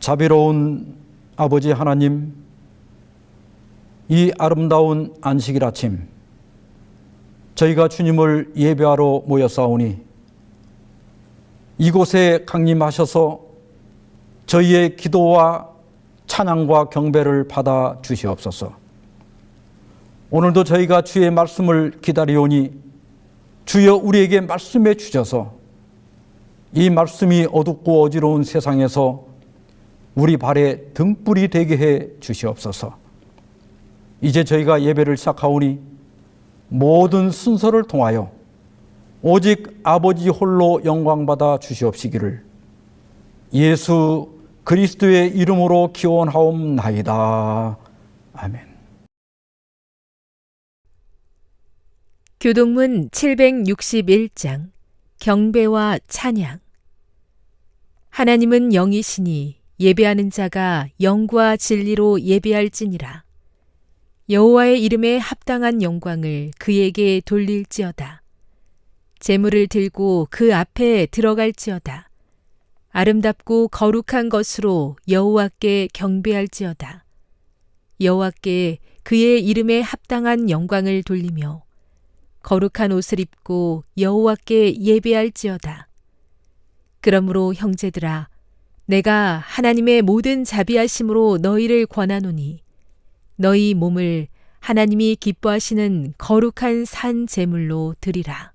자비로운 아버지 하나님, 이 아름다운 안식일 아침 저희가 주님을 예배하러 모였사오니 이곳에 강림하셔서 저희의 기도와 찬양과 경배를 받아 주시옵소서. 오늘도 저희가 주의 말씀을 기다리오니 주여 우리에게 말씀해 주셔서 이 말씀이 어둡고 어지러운 세상에서 우리 발에 등불이 되게 해 주시옵소서. 이제 저희가 예배를 시작하오니 모든 순서를 통하여 오직 아버지 홀로 영광받아 주시옵시기를 예수 그리스도의 이름으로 기원하옵나이다. 아멘. 교동문 761장 경배와 찬양. 하나님은 영이시니 예배하는 자가 영과 진리로 예배할지니라. 여호와의 이름에 합당한 영광을 그에게 돌릴지어다. 제물을 들고 그 앞에 들어갈지어다. 아름답고 거룩한 것으로 여호와께 경배할지어다. 여호와께 그의 이름에 합당한 영광을 돌리며 거룩한 옷을 입고 여호와께 예배할지어다. 그러므로 형제들아, 내가 하나님의 모든 자비하심으로 너희를 권하노니 너희 몸을 하나님이 기뻐하시는 거룩한 산 제물로 드리라.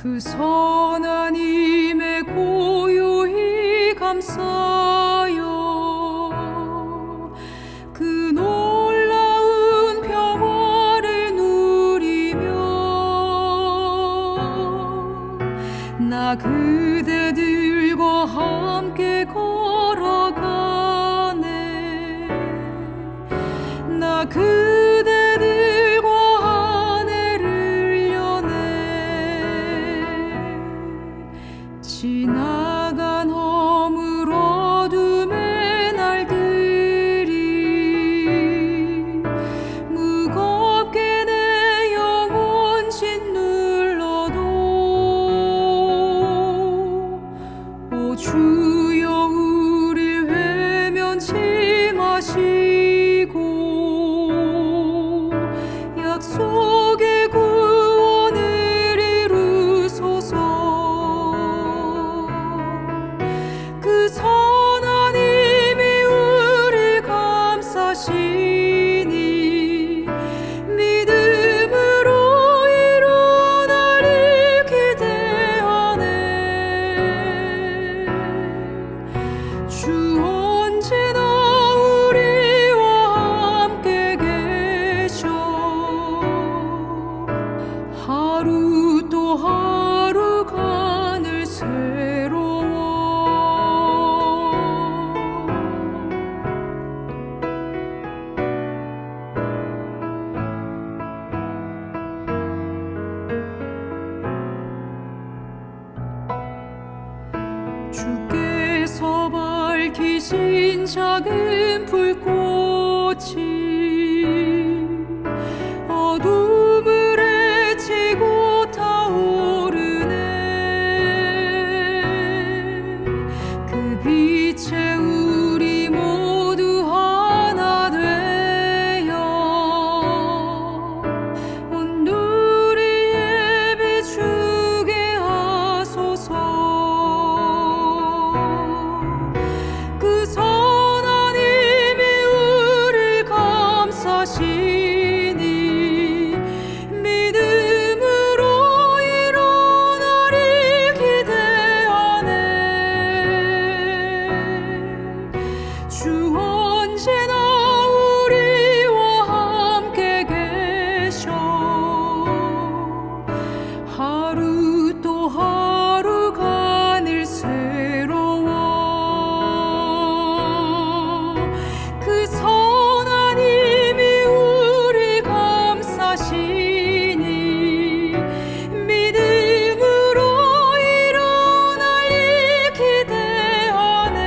그 선한 힘에 고요히 감싸여 그 놀라운 평화를 누리며 나 그대들과 함께 걸어가네. 나 그대들과 하늘을 여네. 지나간 허물 어둠의 날들이 무겁게 내 영혼 짓눌러도 오 주여 우릴 외면치 마시고 약속의 구원을 이루소서. 그 선한 힘이 우릴 감싸시니 믿음으로 일어나리 기대하네. 주 언제나 우리와 함께 계셔. 하루 또 하루가 늘 새로워. 주께서 밝히신 작은 불꽃이 어둠을 헤치고 타오르네. 그 빛에 우리 모두 하나 되어 온누리에 비추게 하소서. 그 선한 힘이 우릴 감싸시니 믿음으로 일어나리 기대하네. 주 언제나 우리와 함께 계셔. 하루 또 하루가 늘 새로워. 그 선한 힘이 우릴 감싸시니 믿음으로 일어나리 기대하네.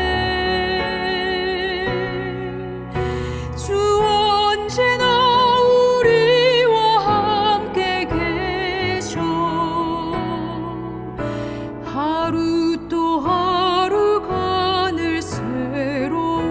주 언제나 우리와 함께 계셔. 하루 또 하루가 늘 새로워.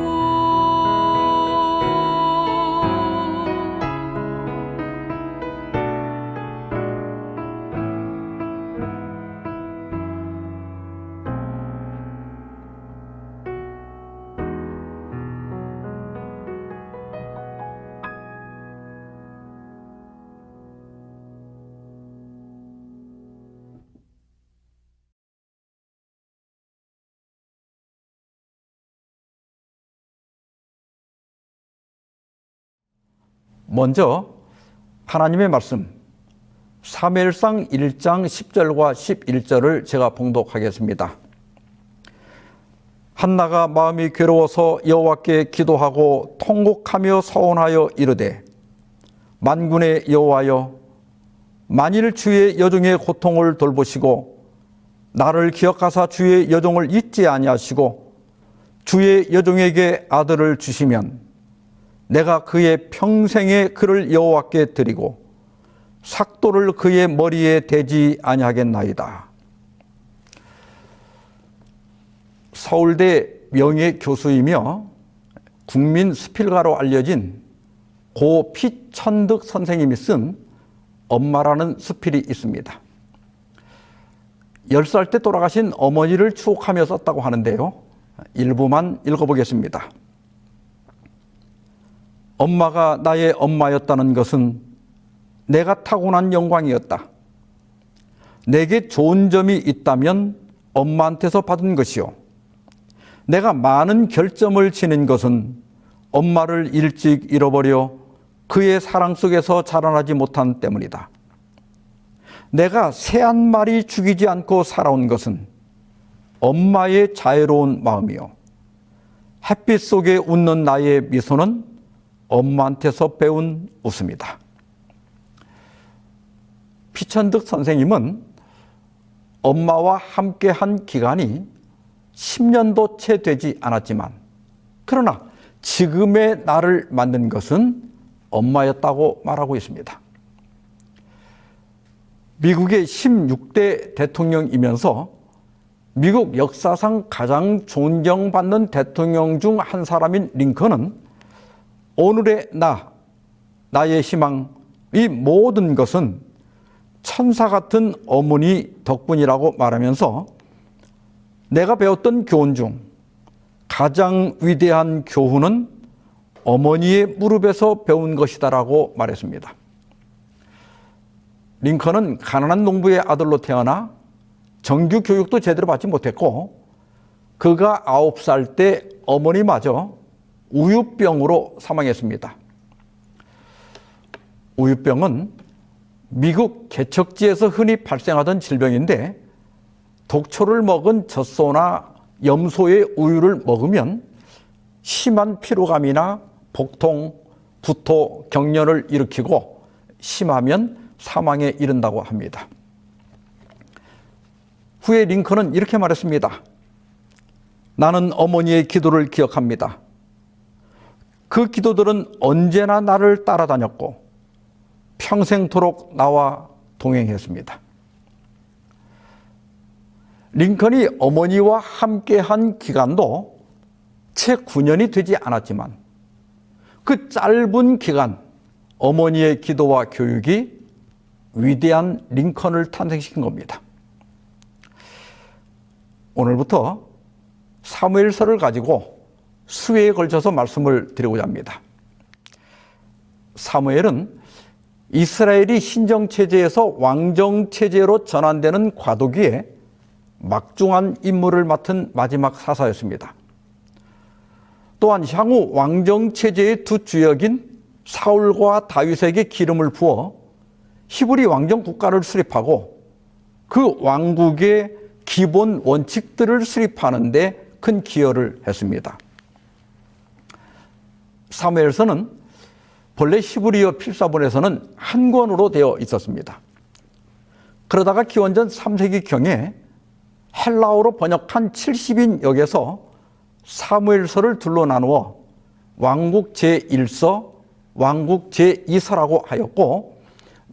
먼저 하나님의 말씀 사무엘상 1장 10절과 11절을 제가 봉독하겠습니다. 한나가 마음이 괴로워서 여호와께 기도하고 통곡하며 서원하여 이르되 만군의 여호와여 만일 주의 여종의 고통을 돌보시고 나를 기억하사 주의 여종을 잊지 아니하시고 주의 여종에게 아들을 주시면 내가 그의 평생에 그를 여호와께 드리고 삭도를 그의 머리에 대지 아니하겠나이다. 서울대 명예교수이며 국민 수필가로 알려진 고 피천득 선생님이 쓴 엄마라는 수필이 있습니다. 10살 때 돌아가신 어머니를 추억하며 썼다고 하는데요. 일부만 읽어보겠습니다. 엄마가 나의 엄마였다는 것은 내가 타고난 영광이었다. 내게 좋은 점이 있다면 엄마한테서 받은 것이요. 내가 많은 결점을 지닌 것은 엄마를 일찍 잃어버려 그의 사랑 속에서 자라나지 못한 때문이다. 내가 새 한 마리 죽이지 않고 살아온 것은 엄마의 자애로운 마음이요. 햇빛 속에 웃는 나의 미소는 엄마한테서 배운 웃음이다. 피천득 선생님은 엄마와 함께한 기간이 10년도 채 되지 않았지만, 그러나 지금의 나를 만든 것은 엄마였다고 말하고 있습니다. 미국의 16대 대통령이면서 미국 역사상 가장 존경받는 대통령 중 한 사람인 링컨은 오늘의 나의 희망, 이 모든 것은 천사 같은 어머니 덕분이라고 말하면서 내가 배웠던 교훈 중 가장 위대한 교훈은 어머니의 무릎에서 배운 것이다라고 말했습니다. 링컨은 가난한 농부의 아들로 태어나 정규 교육도 제대로 받지 못했고, 그가 9살 때 어머니마저 우유병으로 사망했습니다. 우유병은 미국 개척지에서 흔히 발생하던 질병인데, 독초를 먹은 젖소나 염소의 우유를 먹으면 심한 피로감이나 복통, 구토, 경련을 일으키고 심하면 사망에 이른다고 합니다. 후에 링컨은 이렇게 말했습니다. 나는 어머니의 기도를 기억합니다. 그 기도들은 언제나 나를 따라다녔고 평생토록 나와 동행했습니다. 링컨이 어머니와 함께한 기간도 채 9년이 되지 않았지만 그 짧은 기간 어머니의 기도와 교육이 위대한 링컨을 탄생시킨 겁니다. 오늘부터 사무엘서를 가지고 수회에 걸쳐서 말씀을 드리고자 합니다. 사무엘은 이스라엘이 신정체제에서 왕정체제로 전환되는 과도기에 막중한 임무를 맡은 마지막 사사였습니다. 또한 향후 왕정체제의 두 주역인 사울과 다윗에게 기름을 부어 히브리 왕정 국가를 수립하고 그 왕국의 기본 원칙들을 수립하는 데 큰 기여를 했습니다. 사무엘서는 본래 히브리어 필사본에서는 한 권으로 되어 있었습니다. 그러다가 기원전 3세기경에 헬라어로 번역한 70인역에서 사무엘서를 둘로 나누어 왕국 제1서, 왕국 제2서라고 하였고,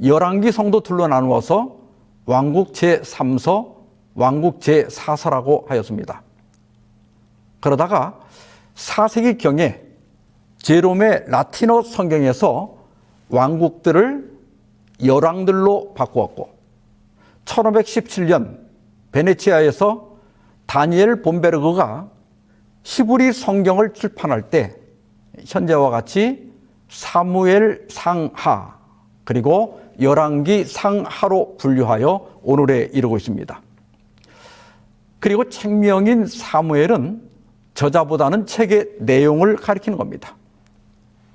열왕기성도 둘로 나누어서 왕국 제3서, 왕국 제4서라고 하였습니다. 그러다가 4세기경에 제롬의 라틴어 성경에서 왕국들을 열왕들로 바꾸었고, 1517년 베네치아에서 다니엘 본베르그가 히브리 성경을 출판할 때 현재와 같이 사무엘 상하 그리고 열왕기 상하로 분류하여 오늘에 이르고 있습니다. 그리고 책명인 사무엘은 저자보다는 책의 내용을 가리키는 겁니다.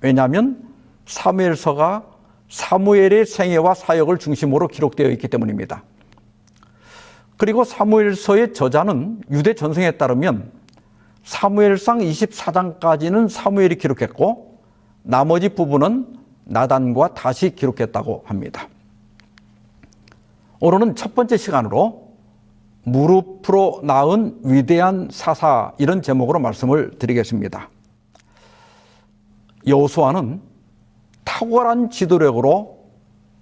왜냐하면 사무엘서가 사무엘의 생애와 사역을 중심으로 기록되어 있기 때문입니다. 그리고 사무엘서의 저자는 유대 전승에 따르면 사무엘상 24장까지는 사무엘이 기록했고 나머지 부분은 나단과 다시 기록했다고 합니다. 오늘은 첫 번째 시간으로 무릎으로 낳은 위대한 사사, 이런 제목으로 말씀을 드리겠습니다. 여호수아는 탁월한 지도력으로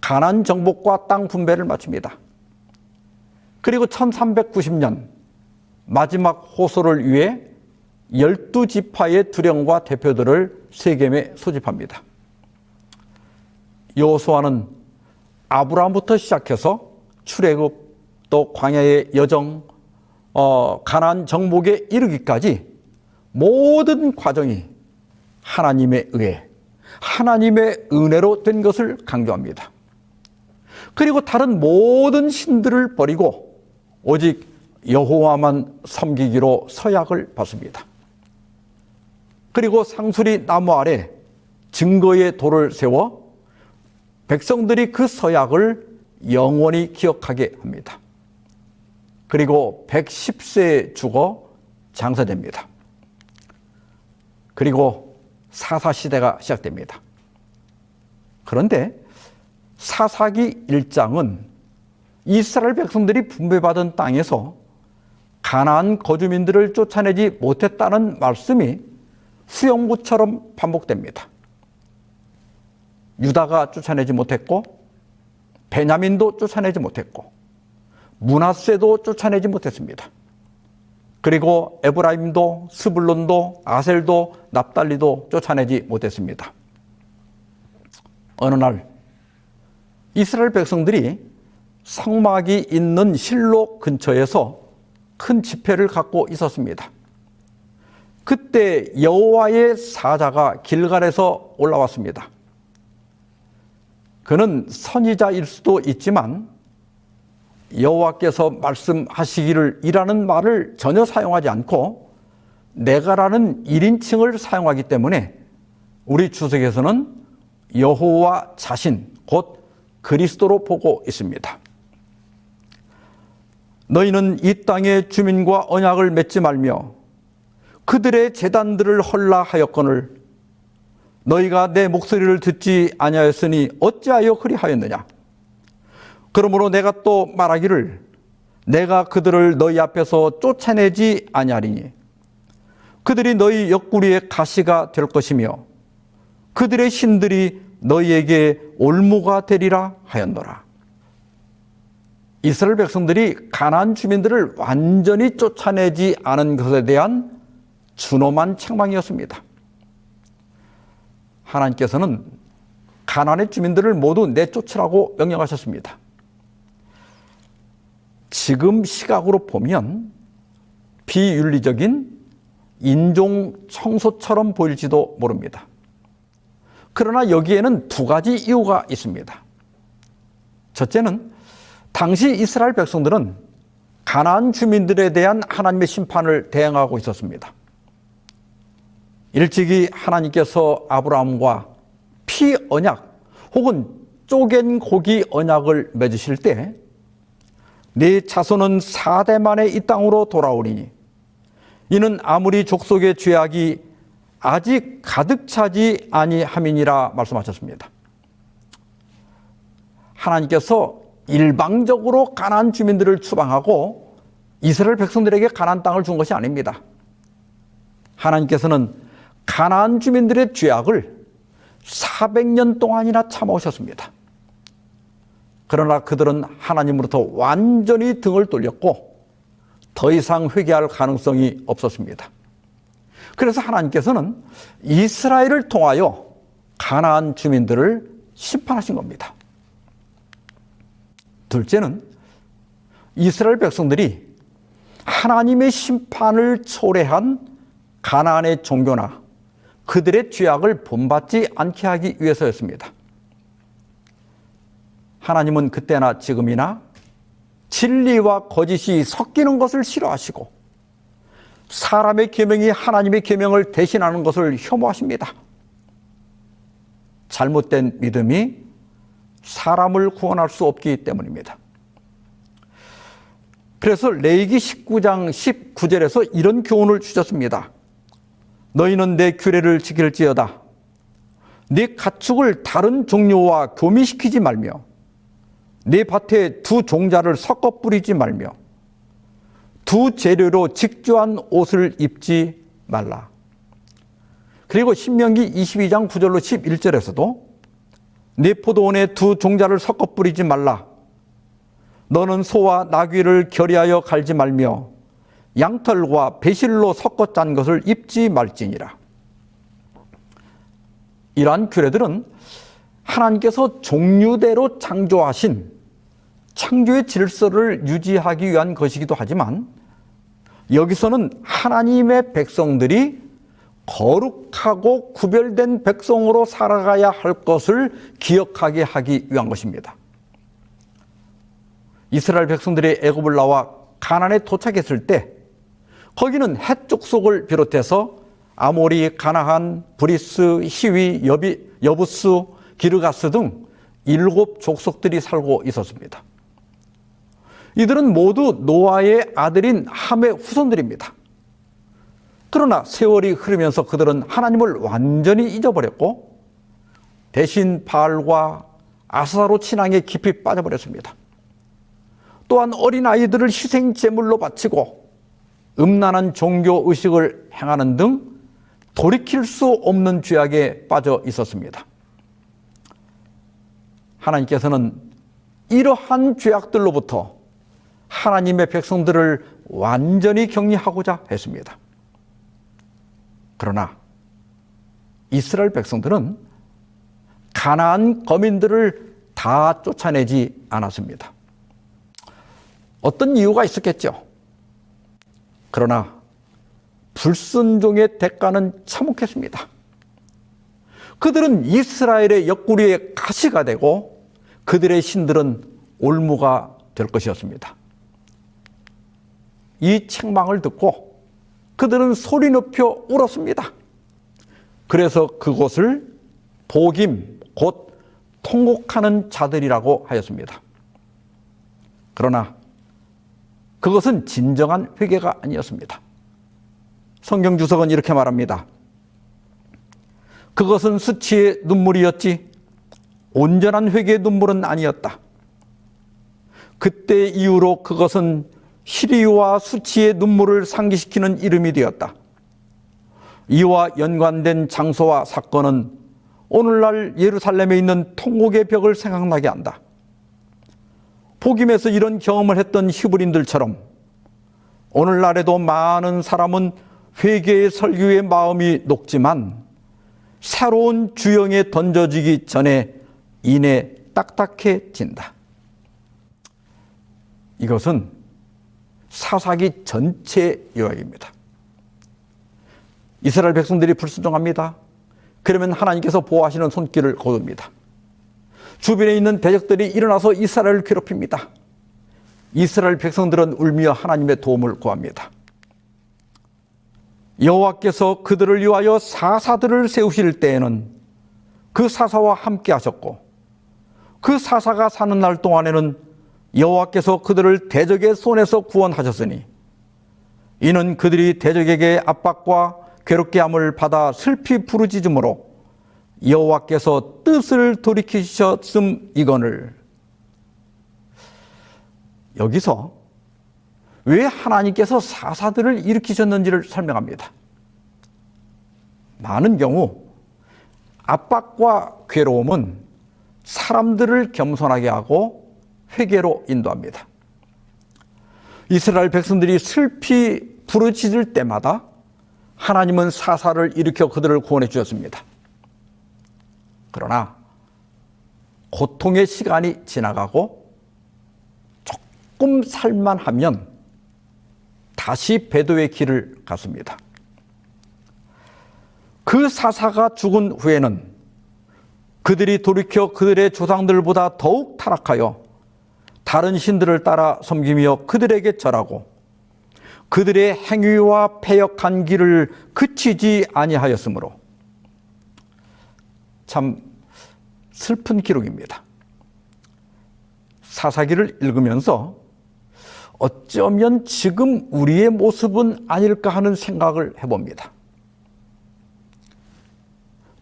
가나안 정복과 땅 분배를 마칩니다. 그리고 1390년 마지막 호소를 위해 12지파의 두령과 대표들을 세겜에 소집합니다. 여호수아는 아브라함부터 시작해서 출애굽, 또 광야의 여정, 가나안 정복에 이르기까지 모든 과정이 하나님의 의해, 하나님의 은혜로 된 것을 강조합니다. 그리고 다른 모든 신들을 버리고 오직 여호와만 섬기기로 서약을 받습니다. 그리고 상수리 나무 아래 증거의 돌을 세워 백성들이 그 서약을 영원히 기억하게 합니다. 그리고 110세에 죽어 장사됩니다. 그리고 사사시대가 시작됩니다. 그런데 사사기 1장은 이스라엘 백성들이 분배받은 땅에서 가나안 거주민들을 쫓아내지 못했다는 말씀이 수영구처럼 반복됩니다. 유다가 쫓아내지 못했고, 베냐민도 쫓아내지 못했고, 므낫세도 쫓아내지 못했습니다. 그리고 에브라임도, 스불론도, 아셀도, 납달리도 쫓아내지 못했습니다. 어느 날 이스라엘 백성들이 성막이 있는 실로 근처에서 큰 집회를 갖고 있었습니다. 그때 여호와의 사자가 길갈에서 올라왔습니다. 그는 선지자일 수도 있지만 여호와께서 말씀하시기를 이라는 말을 전혀 사용하지 않고 내가라는 1인칭을 사용하기 때문에 우리 주석에서는 여호와 자신, 곧 그리스도로 보고 있습니다. 너희는 이 땅의 주민과 언약을 맺지 말며 그들의 제단들을 헐라하였거늘 너희가 내 목소리를 듣지 아니하였으니 어찌하여 그리하였느냐. 그러므로 내가 또 말하기를 내가 그들을 너희 앞에서 쫓아내지 아니하리니 그들이 너희 옆구리에 가시가 될 것이며 그들의 신들이 너희에게 올무가 되리라 하였노라. 이스라엘 백성들이 가나안 주민들을 완전히 쫓아내지 않은 것에 대한 준엄한 책망이었습니다. 하나님께서는 가나안의 주민들을 모두 내쫓으라고 명령하셨습니다. 지금 시각으로 보면 비윤리적인 인종 청소처럼 보일지도 모릅니다. 그러나 여기에는 두 가지 이유가 있습니다. 첫째는 당시 이스라엘 백성들은 가나안 주민들에 대한 하나님의 심판을 대행하고 있었습니다. 일찍이 하나님께서 아브라함과 피 언약 혹은 쪼갠 고기 언약을 맺으실 때 네 자손은 4대 만에 이 땅으로 돌아오리니 이는 아무리 족속의 죄악이 아직 가득 차지 아니함이니라 말씀하셨습니다. 하나님께서 일방적으로 가나안 주민들을 추방하고 이스라엘 백성들에게 가나안 땅을 준 것이 아닙니다. 하나님께서는 가나안 주민들의 죄악을 400년 동안이나 참아오셨습니다. 그러나 그들은 하나님으로부터 완전히 등을 돌렸고 더 이상 회개할 가능성이 없었습니다. 그래서 하나님께서는 이스라엘을 통하여 가나안 주민들을 심판하신 겁니다. 둘째는 이스라엘 백성들이 하나님의 심판을 초래한 가나안의 종교나 그들의 죄악을 본받지 않게 하기 위해서였습니다. 하나님은 그때나 지금이나 진리와 거짓이 섞이는 것을 싫어하시고 사람의 계명이 하나님의 계명을 대신하는 것을 혐오하십니다. 잘못된 믿음이 사람을 구원할 수 없기 때문입니다. 그래서 레위기 19장 19절에서 이런 교훈을 주셨습니다. 너희는 내 규례를 지킬지어다. 네 가축을 다른 종류와 교미시키지 말며 네 밭에 두 종자를 섞어 뿌리지 말며 두 재료로 직조한 옷을 입지 말라. 그리고 신명기 22장 9절로 11절에서도 네 포도원에 두 종자를 섞어 뿌리지 말라. 너는 소와 나귀를 결의하여 갈지 말며 양털과 배실로 섞어 짠 것을 입지 말지니라. 이러한 규례들은 하나님께서 종류대로 창조하신 창조의 질서를 유지하기 위한 것이기도 하지만 여기서는 하나님의 백성들이 거룩하고 구별된 백성으로 살아가야 할 것을 기억하게 하기 위한 것입니다. 이스라엘 백성들이 애굽을 나와 가나안에 도착했을 때 거기는 헷족속을 비롯해서 아모리, 가나안, 브리스, 히위, 여부스, 기르가스 등 7족속들이 살고 있었습니다. 이들은 모두 노아의 아들인 함의 후손들입니다. 그러나 세월이 흐르면서 그들은 하나님을 완전히 잊어버렸고 대신 바알과 아스타로 신앙에 깊이 빠져버렸습니다. 또한 어린아이들을 희생제물로 바치고 음란한 종교의식을 행하는 등 돌이킬 수 없는 죄악에 빠져 있었습니다. 하나님께서는 이러한 죄악들로부터 하나님의 백성들을 완전히 격리하고자 했습니다. 그러나 이스라엘 백성들은 가나안 거민들을 다 쫓아내지 않았습니다. 어떤 이유가 있었겠죠. 그러나 불순종의 대가는 참혹했습니다. 그들은 이스라엘의 옆구리에 가시가 되고 그들의 신들은 올무가 될 것이었습니다. 이 책망을 듣고 그들은 소리 높여 울었습니다. 그래서 그곳을 복임, 곧 통곡하는 자들이라고 하였습니다. 그러나 그것은 진정한 회개가 아니었습니다. 성경 주석은 이렇게 말합니다. 그것은 수치의 눈물이었지 온전한 회개의 눈물은 아니었다. 그때 이후로 그것은 시리와 수치의 눈물을 상기시키는 이름이 되었다. 이와 연관된 장소와 사건은 오늘날 예루살렘에 있는 통곡의 벽을 생각나게 한다. 복임에서 이런 경험을 했던 히브리인들처럼 오늘날에도 많은 사람은 회개의 설교의 마음이 녹지만 새로운 주영에 던져지기 전에 이내 딱딱해진다. 이것은 사사기 전체 요약입니다. 이스라엘 백성들이 불순종합니다. 그러면 하나님께서 보호하시는 손길을 거둡니다. 주변에 있는 대적들이 일어나서 이스라엘을 괴롭힙니다. 이스라엘 백성들은 울며 하나님의 도움을 구합니다. 여호와께서 그들을 위하여 사사들을 세우실 때에는 그 사사와 함께 하셨고 그 사사가 사는 날 동안에는 여호와께서 그들을 대적의 손에서 구원하셨으니 이는 그들이 대적에게 압박과 괴롭게 함을 받아 슬피 부르짖음으로 여호와께서 뜻을 돌이키셨음이거늘. 여기서 왜 하나님께서 사사들을 일으키셨는지를 설명합니다. 많은 경우 압박과 괴로움은 사람들을 겸손하게 하고 회개로 인도합니다. 이스라엘 백성들이 슬피 부르짖을 때마다 하나님은 사사를 일으켜 그들을 구원해 주셨습니다. 그러나 고통의 시간이 지나가고 조금 살만하면 다시 배도의 길을 갔습니다. 그 사사가 죽은 후에는 그들이 돌이켜 그들의 조상들보다 더욱 타락하여 다른 신들을 따라 섬기며 그들에게 절하고 그들의 행위와 패역한 길을 그치지 아니하였으므로 참 슬픈 기록입니다. 사사기를 읽으면서 어쩌면 지금 우리의 모습은 아닐까 하는 생각을 해봅니다.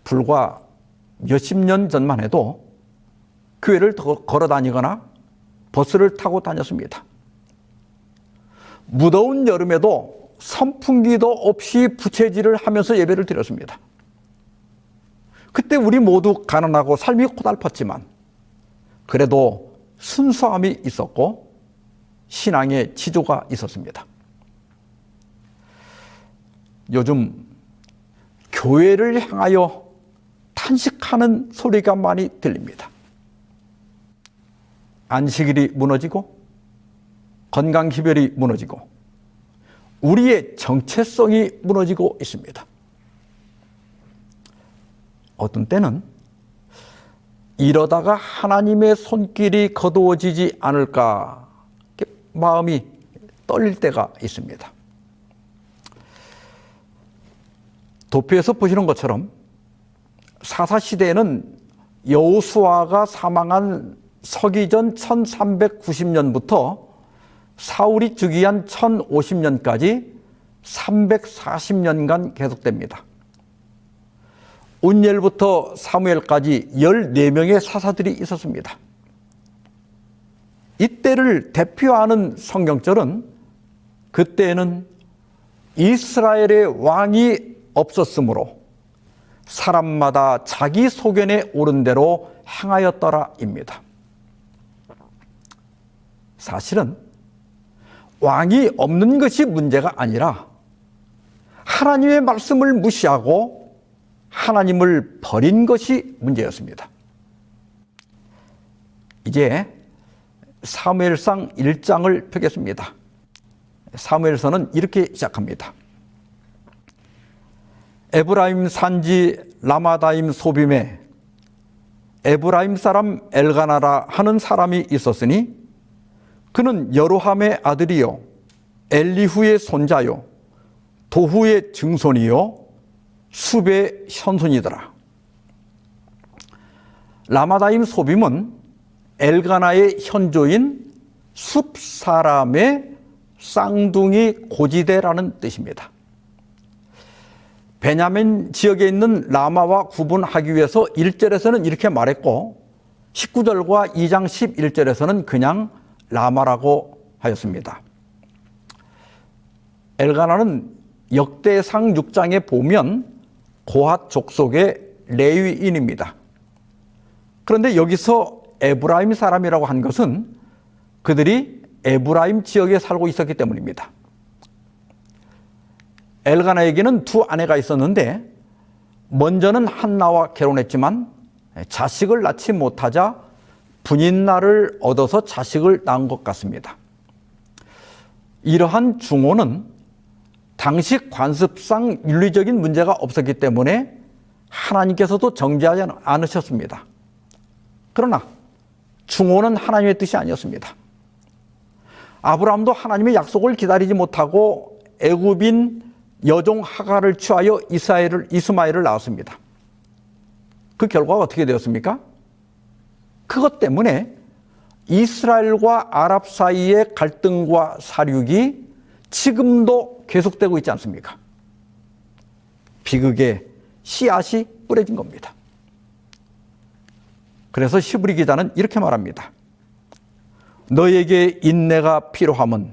불과 몇십 년 전만 해도 교회를 걸어 다니거나 버스를 타고 다녔습니다. 무더운 여름에도 선풍기도 없이 부채질을 하면서 예배를 드렸습니다. 그때 우리 모두 가난하고 삶이 고달팠지만 그래도 순수함이 있었고 신앙의 지조가 있었습니다. 요즘 교회를 향하여 탄식하는 소리가 많이 들립니다. 안식일이 무너지고 건강기별이 무너지고 우리의 정체성이 무너지고 있습니다. 어떤 때는 이러다가 하나님의 손길이 거두어지지 않을까 마음이 떨릴 때가 있습니다. 도표에서 보시는 것처럼 사사시대에는 여호수아가 사망한 서기전 1390년부터 사울이 즉위한 1050년까지 340년간 계속됩니다. 온엘부터 사무엘까지 14명의 사사들이 있었습니다. 이때를 대표하는 성경절은 그때에는 이스라엘의 왕이 없었으므로 사람마다 자기 소견에 오른 대로 행하였더라입니다. 사실은 왕이 없는 것이 문제가 아니라 하나님의 말씀을 무시하고 하나님을 버린 것이 문제였습니다. 이제 사무엘상 1장을 펴겠습니다. 사무엘서는 이렇게 시작합니다. 에브라임 산지 라마다임 소빔에 에브라임 사람 엘가나라 하는 사람이 있었으니 그는 여로함의 아들이요 엘리후의 손자요 도후의 증손이요 숲의 현손이더라. 라마다임 소빔은 엘가나의 현조인 숲 사람의 쌍둥이 고지대라는 뜻입니다. 베냐민 지역에 있는 라마와 구분하기 위해서 1절에서는 이렇게 말했고 19절과 2장 11절에서는 그냥 라마라고 하였습니다. 엘가나는 역대상 6장에 보면 고핫 족속의 레위인입니다. 그런데 여기서 에브라임 사람이라고 한 것은 그들이 에브라임 지역에 살고 있었기 때문입니다. 엘가나에게는 두 아내가 있었는데 먼저는 한나와 결혼했지만 자식을 낳지 못하자 분인날을 얻어서 자식을 낳은 것 같습니다. 이러한 중혼은 당시 관습상 윤리적인 문제가 없었기 때문에 하나님께서도 정죄하지 않으셨습니다. 그러나 중혼은 하나님의 뜻이 아니었습니다. 아브라함도 하나님의 약속을 기다리지 못하고 애굽인 여종 하갈을 취하여 이스마엘을 낳았습니다. 그 결과가 어떻게 되었습니까? 그것 때문에 이스라엘과 아랍 사이의 갈등과 사륙이 지금도 계속되고 있지 않습니까? 비극의 씨앗이 뿌려진 겁니다. 그래서 시브리 기자는 이렇게 말합니다. 너에게 인내가 필요함은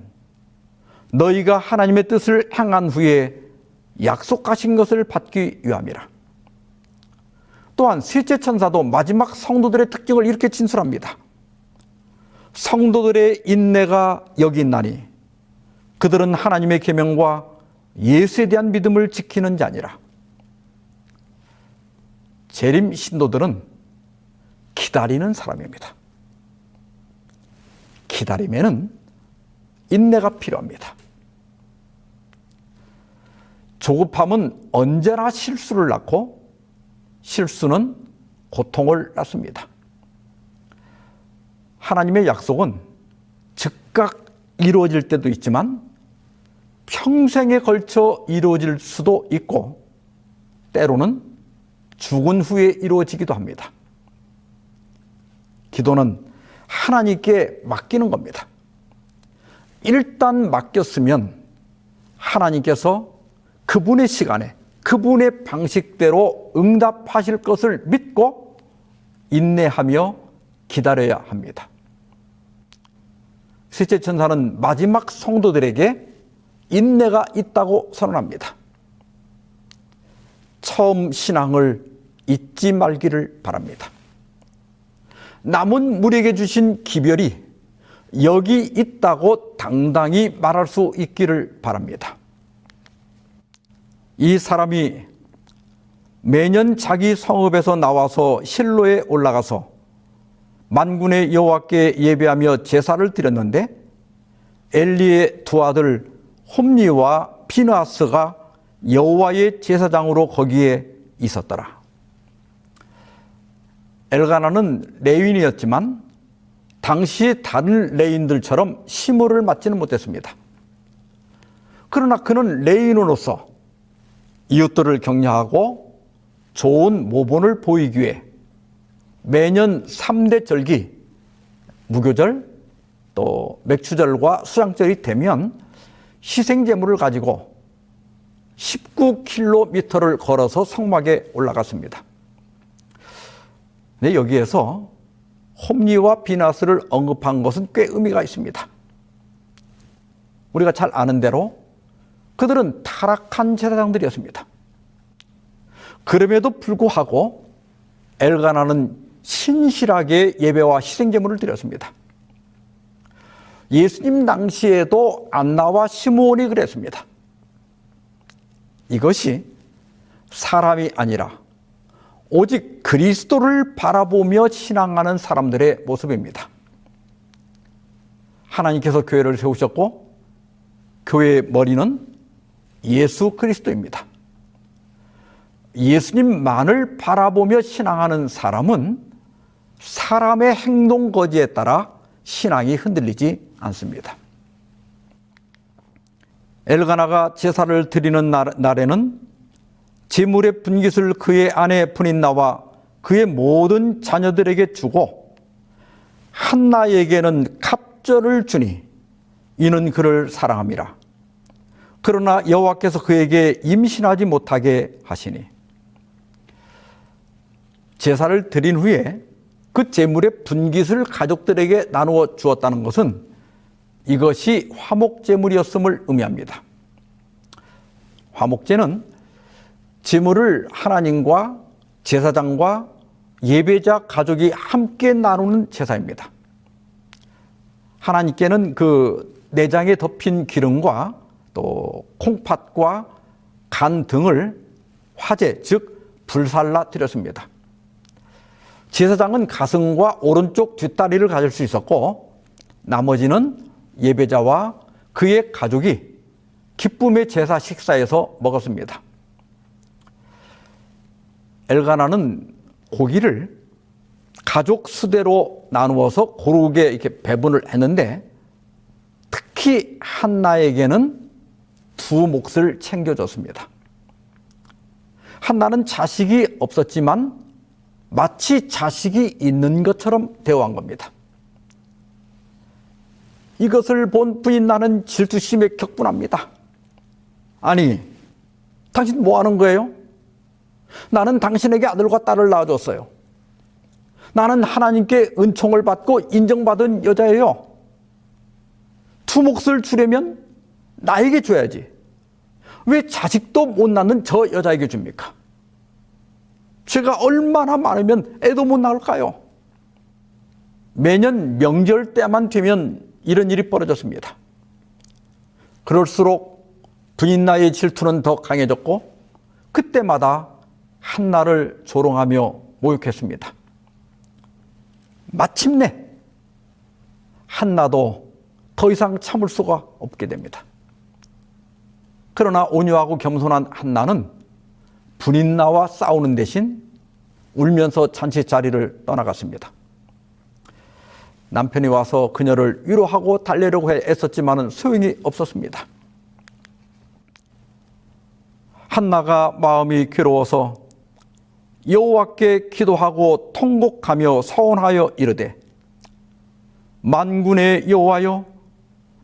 너희가 하나님의 뜻을 행한 후에 약속하신 것을 받기 위함이라. 또한 셋째 천사도 마지막 성도들의 특징을 이렇게 진술합니다. 성도들의 인내가 여기 있나니 그들은 하나님의 계명과 예수에 대한 믿음을 지키는 자니라. 재림 신도들은 기다리는 사람입니다. 기다림에는 인내가 필요합니다. 조급함은 언제나 실수를 낳고 실수는 고통을 낳습니다. 하나님의 약속은 즉각 이루어질 때도 있지만 평생에 걸쳐 이루어질 수도 있고 때로는 죽은 후에 이루어지기도 합니다. 기도는 하나님께 맡기는 겁니다. 일단 맡겼으면 하나님께서 그분의 시간에 그분의 방식대로 응답하실 것을 믿고 인내하며 기다려야 합니다. 셋째 천사는 마지막 성도들에게 인내가 있다고 선언합니다. 처음 신앙을 잊지 말기를 바랍니다. 남은 무리에게 주신 기별이 여기 있다고 당당히 말할 수 있기를 바랍니다. 이 사람이 매년 자기 성읍에서 나와서 실로에 올라가서 만군의 여호와께 예배하며 제사를 드렸는데 엘리의 두 아들 홈니와 피느하스가 여호와의 제사장으로 거기에 있었더라. 엘가나는 레위인이었지만 당시 다른 레인들처럼 시무를 맞지는 못했습니다. 그러나 그는 레인으로서 이웃들을 격려하고 좋은 모본을 보이기 위해 매년 3대 절기, 무교절, 또 맥추절과 수장절이 되면 희생제물을 가지고 19km를 걸어서 성막에 올라갔습니다. 네, 여기에서 홈리와 비나스를 언급한 것은 꽤 의미가 있습니다. 우리가 잘 아는 대로 그들은 타락한 제사장들이었습니다. 그럼에도 불구하고 엘가나는 신실하게 예배와 희생제물을 드렸습니다. 예수님 당시에도 안나와 시므온이 그랬습니다. 이것이 사람이 아니라 오직 그리스도를 바라보며 신앙하는 사람들의 모습입니다. 하나님께서 교회를 세우셨고 교회의 머리는 예수 그리스도입니다. 예수님만을 바라보며 신앙하는 사람은 사람의 행동 거지에 따라 신앙이 흔들리지 않습니다. 엘가나가 제사를 드리는 날에는 제물의 분깃을 그의 아내 브닌나와 그의 모든 자녀들에게 주고 한나에게는 갑절을 주니 이는 그를 사랑함이라. 그러나 여호와께서 그에게 임신하지 못하게 하시니. 제사를 드린 후에 그 제물의 분깃을 가족들에게 나누어 주었다는 것은 이것이 화목제물이었음을 의미합니다. 화목제는 제물을 하나님과 제사장과 예배자 가족이 함께 나누는 제사입니다. 하나님께는 그 내장에 덮인 기름과 또 콩팥과 간 등을 화제, 즉 불살라 드렸습니다. 제사장은 가슴과 오른쪽 뒷다리를 가질 수 있었고 나머지는 예배자와 그의 가족이 기쁨의 제사 식사에서 먹었습니다. 엘가나는 고기를 가족 수대로 나누어서 고르게 이렇게 배분을 했는데 특히 한나에게는 두 몫을 챙겨줬습니다. 한나는 자식이 없었지만 마치 자식이 있는 것처럼 대우한 겁니다. 이것을 본 브닌나는 질투심에 격분합니다. 아니, 당신 뭐 하는 거예요? 나는 당신에게 아들과 딸을 낳아줬어요. 나는 하나님께 은총을 받고 인정받은 여자예요. 두 몫을 주려면 나에게 줘야지. 왜 자식도 못 낳는 저 여자에게 줍니까? 죄가 얼마나 많으면 애도 못 낳을까요? 매년 명절 때만 되면 이런 일이 벌어졌습니다. 그럴수록 브닌나의 질투는 더 강해졌고 그때마다 한나를 조롱하며 모욕했습니다. 마침내 한나도 더 이상 참을 수가 없게 됩니다. 그러나 온유하고 겸손한 한나는 브닌나와 싸우는 대신 울면서 잔치 자리를 떠나갔습니다. 남편이 와서 그녀를 위로하고 달래려고 애썼지만 소용이 없었습니다. 한나가 마음이 괴로워서 여호와께 기도하고 통곡하며 서원하여 이르되 만군의 여호와여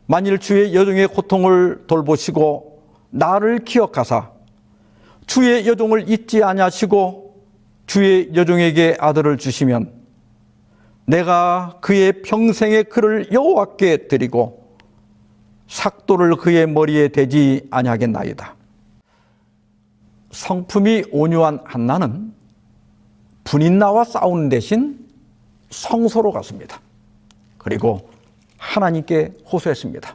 만일 주의 여종의 고통을 돌보시고 나를 기억하사 주의 여종을 잊지 아니하시고 주의 여종에게 아들을 주시면 내가 그의 평생의 그를 여호와께 드리고 삭도를 그의 머리에 대지 아니하겠나이다. 성품이 온유한 한나는 브닌나와 싸우는 대신 성소로 갔습니다. 그리고 하나님께 호소했습니다.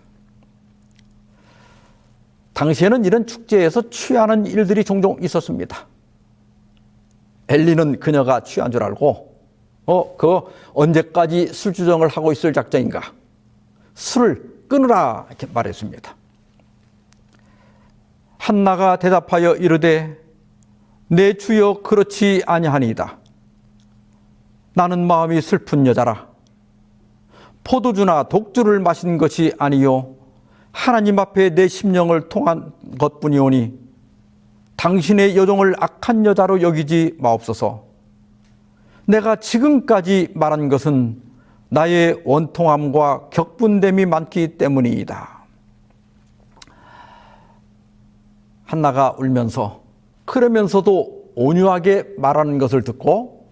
당시에는 이런 축제에서 취하는 일들이 종종 있었습니다. 엘리는 그녀가 취한 줄 알고 그거 언제까지 술주정을 하고 있을 작정인가? 술을 끊으라 이렇게 말했습니다. 한나가 대답하여 이르되 내 주여 그렇지 아니하니이다. 나는 마음이 슬픈 여자라. 포도주나 독주를 마신 것이 아니요 하나님 앞에 내 심령을 통한 것뿐이오니 당신의 여종을 악한 여자로 여기지 마옵소서. 내가 지금까지 말한 것은 나의 원통함과 격분됨이 많기 때문이다. 한나가 울면서 그러면서도 온유하게 말하는 것을 듣고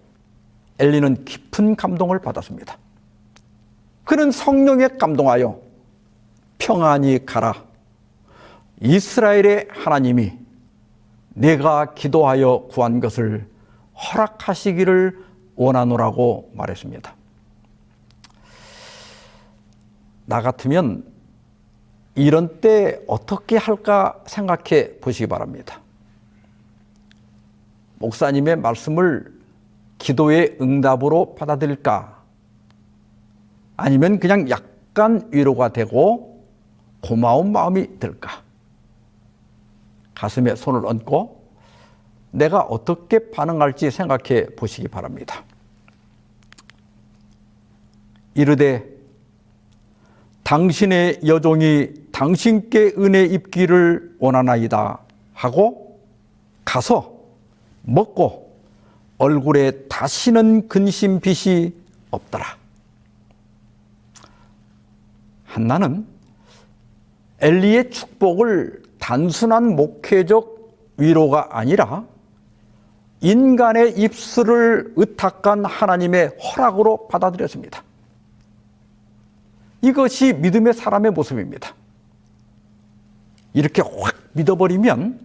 엘리는 깊은 감동을 받았습니다. 그는 성령에 감동하여 평안히 가라. 이스라엘의 하나님이 내가 기도하여 구한 것을 허락하시기를 원하노라고 말했습니다. 나 같으면 이런 때 어떻게 할까 생각해 보시기 바랍니다. 목사님의 말씀을 기도의 응답으로 받아들일까? 아니면 그냥 약간 위로가 되고 고마운 마음이 들까? 가슴에 손을 얹고 내가 어떻게 반응할지 생각해 보시기 바랍니다. 이르되 당신의 여종이 당신께 은혜 입기를 원하나이다 하고 가서 먹고 얼굴에 다시는 근심빛이 없더라. 한나는 엘리의 축복을 단순한 목회적 위로가 아니라 인간의 입술을 의탁한 하나님의 허락으로 받아들였습니다. 이것이 믿음의 사람의 모습입니다. 이렇게 확 믿어버리면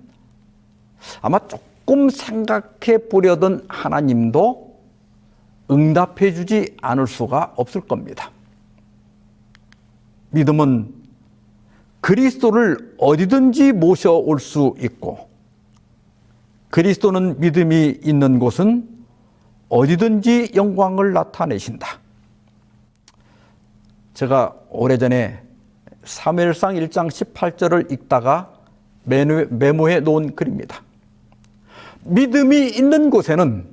아마 조금 생각해 보려던 하나님도 응답해 주지 않을 수가 없을 겁니다. 믿음은 그리스도를 어디든지 모셔올 수 있고 그리스도는 믿음이 있는 곳은 어디든지 영광을 나타내신다. 제가 오래전에 사무엘상 1장 18절을 읽다가 메모해 놓은 글입니다. 믿음이 있는 곳에는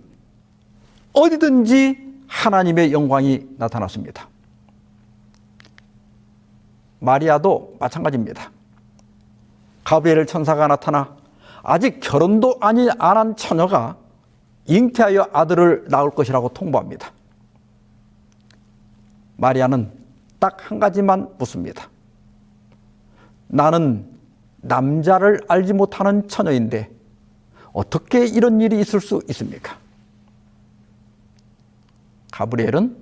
어디든지 하나님의 영광이 나타났습니다. 마리아도 마찬가지입니다. 가브리엘 천사가 나타나 아직 결혼도 안 한 처녀가 잉태하여 아들을 낳을 것이라고 통보합니다. 마리아는 딱 한 가지만 묻습니다. 나는 남자를 알지 못하는 처녀인데 어떻게 이런 일이 있을 수 있습니까? 가브리엘은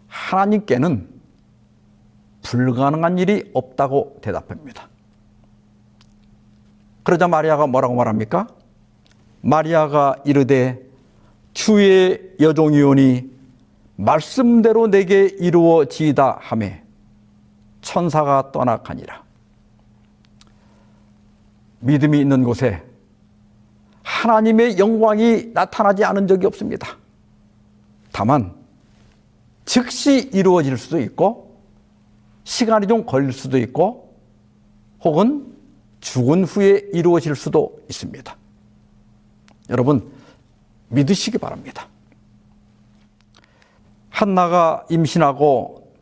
하나님께는 불가능한 일이 없다고 대답합니다. 그러자 마리아가 뭐라고 말합니까? 마리아가 이르되 주의 여종이오니 말씀대로 내게 이루어지이다 하매 천사가 떠나가니라. 믿음이 있는 곳에 하나님의 영광이 나타나지 않은 적이 없습니다. 다만 즉시 이루어질 수도 있고 시간이 좀 걸릴 수도 있고 혹은 죽은 후에 이루어질 수도 있습니다. 여러분 믿으시기 바랍니다. 한나가 임신하고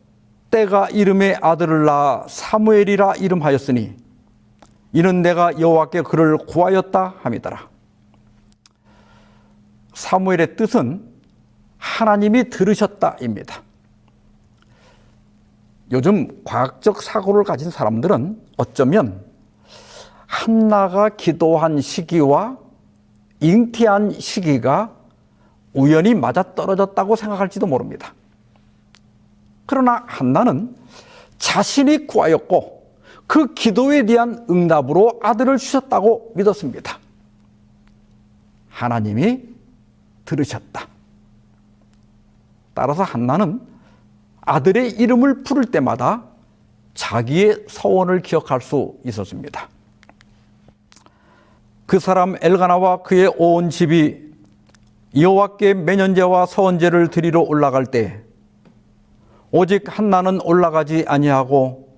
때가 이름에 아들을 낳아 사무엘이라 이름하였으니 이는 내가 여호와께 그를 구하였다 함이더라. 사무엘의 뜻은 하나님이 들으셨다입니다. 요즘 과학적 사고를 가진 사람들은 어쩌면 한나가 기도한 시기와 잉태한 시기가 우연히 맞아떨어졌다고 생각할지도 모릅니다. 그러나 한나는 자신이 구하였고 그 기도에 대한 응답으로 아들을 주셨다고 믿었습니다. 하나님이 들으셨다. 따라서 한나는 아들의 이름을 부를 때마다 자기의 서원을 기억할 수 있었습니다. 그 사람 엘가나와 그의 온 집이 여호와께 매년제와 서원제를 드리러 올라갈 때 오직 한나는 올라가지 아니하고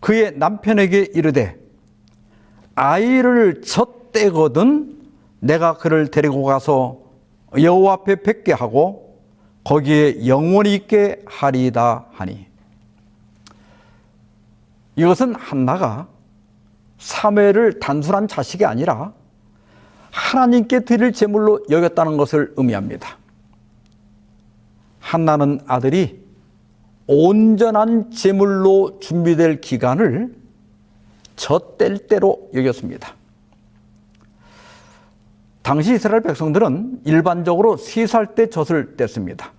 그의 남편에게 이르되 아이를 젖대거든 내가 그를 데리고 가서 여호와 앞에 뵙게 하고 거기에 영원히 있게 하리이다 하니 이것은 한나가 사무엘을 단순한 자식이 아니라 하나님께 드릴 제물로 여겼다는 것을 의미합니다. 한나는 아들이 온전한 제물로 준비될 기간을 젖뗄 때로 여겼습니다. 당시 이스라엘 백성들은 일반적으로 3살 때 젖을 뗐습니다.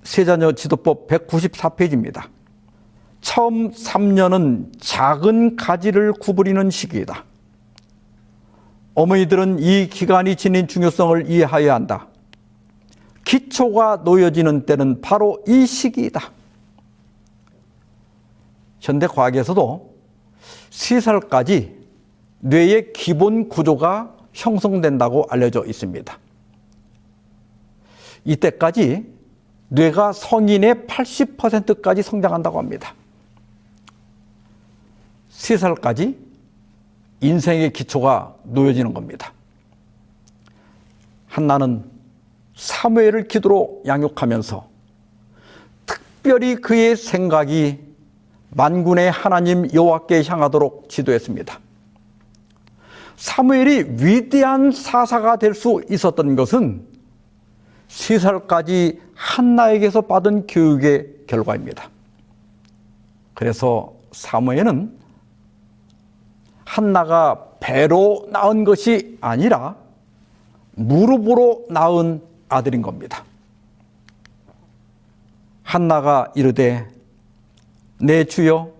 세자녀 지도법 194페이지입니다. 처음 3년은 작은 가지를 구부리는 시기이다. 어머니들은 이 기간이 지닌 중요성을 이해해야 한다. 기초가 놓여지는 때는 바로 이 시기이다. 현대 과학에서도 3살까지 뇌의 기본 구조가 형성된다고 알려져 있습니다. 이때까지 뇌가 성인의 80%까지 성장한다고 합니다. 3살까지 인생의 기초가 놓여지는 겁니다. 한나는 사무엘을 기도로 양육하면서 특별히 그의 생각이 만군의 하나님 여호와께 향하도록 지도했습니다. 사무엘이 위대한 사사가 될 수 있었던 것은 3살까지 한나에게서 받은 교육의 결과입니다. 그래서 사무엘은 한나가 배로 낳은 것이 아니라 무릎으로 낳은 아들인 겁니다. 한나가 이르되 내 주여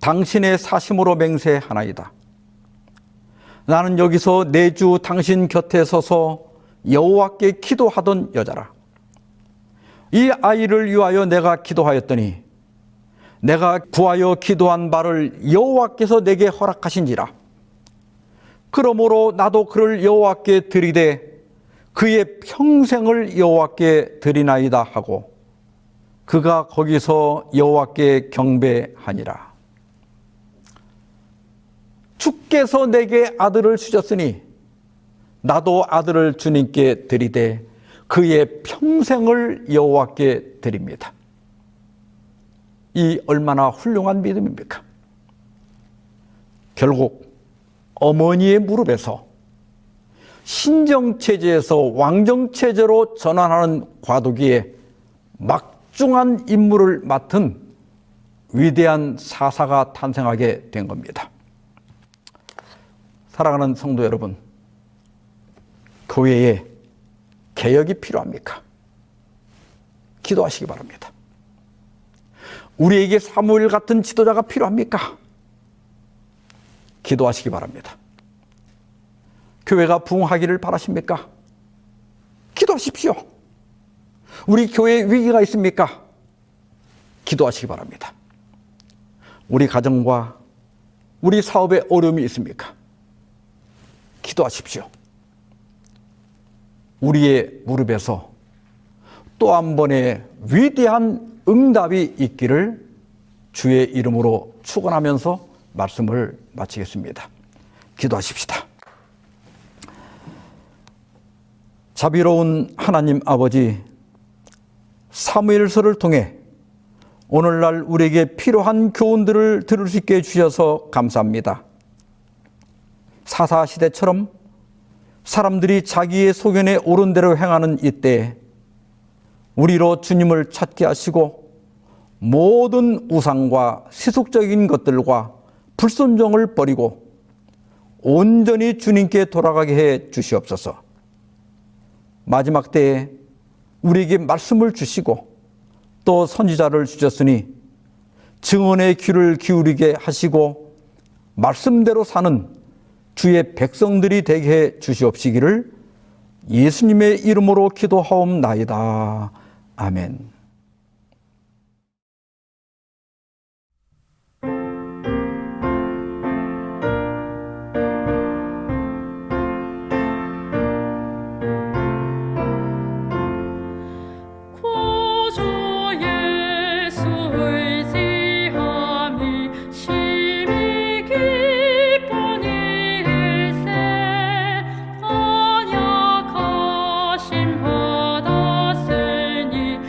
당신의 사심으로 맹세하나이다. 나는 여기서 내 주 당신 곁에 서서 여호와께 기도하던 여자라. 이 아이를 위하여 내가 기도하였더니 내가 구하여 기도한 바를 여호와께서 내게 허락하신지라. 그러므로 나도 그를 여호와께 드리되 그의 평생을 여호와께 드리나이다 하고 그가 거기서 여호와께 경배하니라. 주께서 내게 아들을 주셨으니 나도 아들을 주님께 드리되 그의 평생을 여호와께 드립니다. 이 얼마나 훌륭한 믿음입니까? 결국 어머니의 무릎에서 신정체제에서 왕정체제로 전환하는 과도기에 막중한 임무를 맡은 위대한 사사가 탄생하게 된 겁니다. 사랑하는 성도 여러분, 교회에 개혁이 필요합니까? 기도하시기 바랍니다. 우리에게 사무엘 같은 지도자가 필요합니까? 기도하시기 바랍니다. 교회가 부흥하기를 바라십니까? 기도하십시오. 우리 교회에 위기가 있습니까? 기도하시기 바랍니다. 우리 가정과 우리 사업에 어려움이 있습니까? 기도하십시오. 우리의 무릎에서 또 한 번의 위대한 응답이 있기를 주의 이름으로 축원하면서 말씀을 마치겠습니다. 기도하십시다. 자비로운 하나님 아버지, 사무엘서를 통해 오늘날 우리에게 필요한 교훈들을 들을 수 있게 해주셔서 감사합니다. 사사시대처럼 사람들이 자기의 소견에 옳은 대로 행하는 이때 우리로 주님을 찾게 하시고 모든 우상과 세속적인 것들과 불순종을 버리고 온전히 주님께 돌아가게 해 주시옵소서. 마지막 때에 우리에게 말씀을 주시고 또 선지자를 주셨으니 증언의 귀를 기울이게 하시고 말씀대로 사는 주의 백성들이 되게 해 주시옵시기를 예수님의 이름으로 기도하옵나이다. 아멘. 받았으니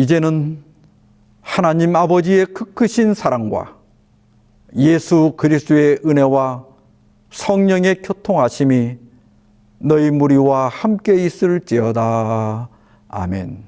이제는 하나님 아버지의 크신 사랑과 예수 그리스도의 은혜와 성령의 교통하심이 너희 무리와 함께 있을지어다. 아멘.